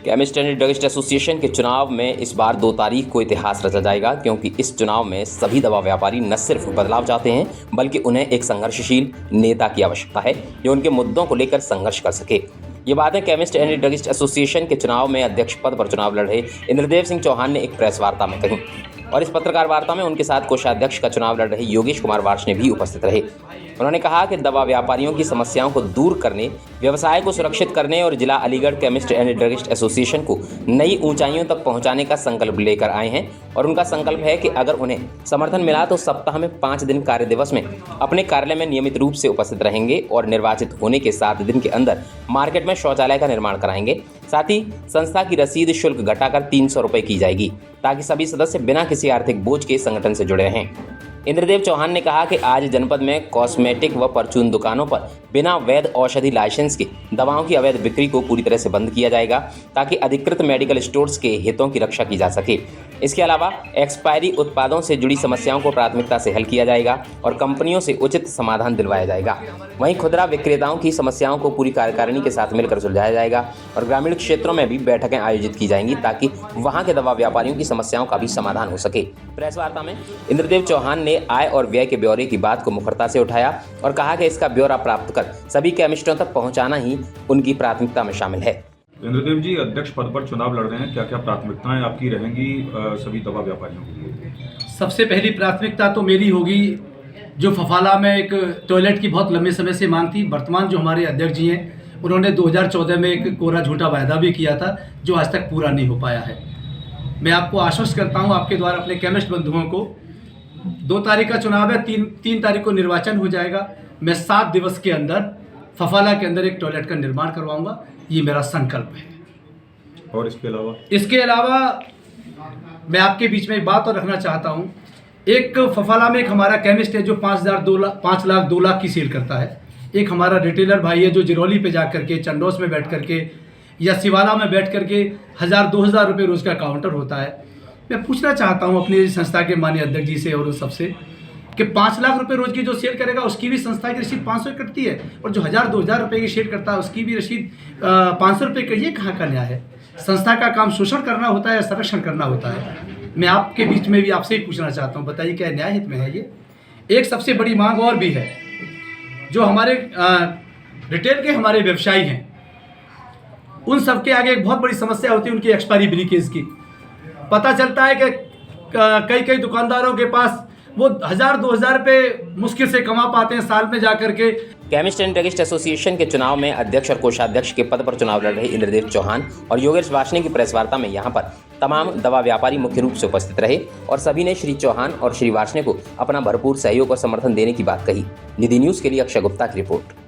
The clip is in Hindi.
केमिस्ट एंड ड्रगिस्ट एसोसिएशन के चुनाव में इस बार 2 तारीख को इतिहास रचा जाएगा, क्योंकि इस चुनाव में सभी दवा व्यापारी न सिर्फ बदलाव चाहते हैं बल्कि उन्हें एक संघर्षशील नेता की आवश्यकता है जो उनके मुद्दों को लेकर संघर्ष कर सके। ये बातें केमिस्ट एंड ड्रगिस्ट एसोसिएशन के चुनाव में अध्यक्ष पद पर चुनाव लड़ रहे इंद्रदेव सिंह चौहान ने एक प्रेस वार्ता में कही और इस पत्रकार वार्ता में उनके साथ कोषाध्यक्ष का चुनाव लड़ रहे योगेश कुमार वार्ष्णेय भी उपस्थित रहे। उन्होंने कहा कि दवा व्यापारियों की समस्याओं को दूर करने, व्यवसाय को सुरक्षित करने और जिला Aligarh chemist and druggist association को नई ऊंचाइयों तक पहुंचाने का संकल्प लेकर आए हैं और उनका संकल्प है कि अगर उन्हें समर्थन मिला तो सप्ताह में 5 दिन कार्य दिवस में अपने कार्यालय में नियमित रूप से उपस्थित रहेंगे और निर्वाचित होने के 7 दिन के अंदर मार्केट में शौचालय का निर्माण कराएंगे। साथ ही संस्था की रसीद शुल्क घटाकर 300 रुपये की जाएगी ताकि सभी सदस्य बिना किसी आर्थिक बोझ के संगठन से जुड़े रहें। इंद्रदेव चौहान ने कहा कि आज जनपद में कॉस्मेटिक व परचून दुकानों पर बिना वैध औषधि लाइसेंस के दवाओं की अवैध बिक्री को पूरी तरह से बंद किया जाएगा ताकि अधिकृत मेडिकल स्टोर्स के हितों की रक्षा की जा सके। इसके अलावा एक्सपायरी उत्पादों से जुड़ी समस्याओं को प्राथमिकता से हल किया जाएगा और कंपनियों से उचित समाधान दिलवाया जाएगा। वहीं खुदरा विक्रेताओं की समस्याओं को पूरी कार्यकारिणी के साथ मिलकर सुलझाया जाएगा और ग्रामीण क्षेत्रों में भी बैठकें आयोजित की जाएंगी ताकि वहां के दवा व्यापारियों की समस्याओं का भी समाधान हो सके। प्रेस वार्ता में इंद्रदेव चौहान ने आय और व्यय के ब्यौरे की बात को मुखरता से उठाया और कहा कि इसका ब्यौरा प्राप्त कर सभी केमिस्टों तक पहुंचाना ही उनकी प्राथमिकता में शामिल है। इंद्रदेव जी, अध्यक्ष पद पर चुनाव लड़ रहे हैं, क्या क्या प्राथमिकताएं आपकी रहेंगी सभी दवा व्यापारियों के लिए? सबसे पहली प्राथमिकता तो मेरी होगी, जो फफाला में एक टॉयलेट की बहुत लंबे समय से मांग थी। वर्तमान जो हमारे अध्यक्ष जी हैं, उन्होंने 2014 में एक कोरा झूठा वायदा भी किया था जो आज तक पूरा नहीं हो पाया है। मैं आपको आश्वस्त करता हूँ आपके द्वारा अपने केमिस्ट बंधुओं को, 2 तारीख का चुनाव है, 3 तारीख को निर्वाचन हो जाएगा। मैं 7 दिवस के अंदर फफाला के अंदर एक टॉयलेट का निर्माण करवाऊंगा, ये मेरा संकल्प है। और इसके अलावा मैं आपके बीच में एक बात और रखना चाहता हूँ। एक फफाला में एक हमारा केमिस्ट है जो 5 लाख 2 लाख की सेल करता है। एक हमारा रिटेलर भाई है जो जिरौली पे जा करके, चंडोस में बैठ करके या सिवाला में बैठ करके 1000-2000 रुपये रोज का काउंटर होता है। मैं पूछना चाहता हूँ अपनी संस्था के माननीय अध्यक्ष जी से और उन सबसे कि 5 लाख रुपए रोज की जो सेल करेगा उसकी भी संस्था की रसीद 500 कटती है और जो 1000-2000 रुपए की सेल करता है उसकी भी रसीद 500 रुपये का। ये कहाँ का न्याय है? संस्था का काम शोषण करना होता है, संरक्षण करना होता है। मैं आपके बीच में भी आपसे ही पूछना चाहता हूँ, बताइए क्या न्याय हित में है ये? एक सबसे बड़ी मांग और भी है, जो हमारे रिटेल के हमारे व्यवसायी हैं, उन सबके आगे एक बहुत बड़ी समस्या होती है उनकी एक्सपायरी ब्रीकेज की। पता चलता है कि कई दुकानदारों के पास वो 1000-2000 रुपये मुश्किल से कमा पाते हैं साल में जाकर के। केमिस्ट एंड ड्रगिस्ट एसोसिएशन के चुनाव में अध्यक्ष और कोषाध्यक्ष के पद पर चुनाव लड़ रहे इंद्रदेव चौहान और योगेश वार्ष्णेय की प्रेस वार्ता में यहां पर तमाम दवा व्यापारी मुख्य रूप से उपस्थित रहे और सभी ने श्री चौहान और श्री वार्ष्णेय को अपना भरपूर सहयोग और समर्थन देने की बात कही। निधि न्यूज़ के लिए अक्षय गुप्ता की रिपोर्ट।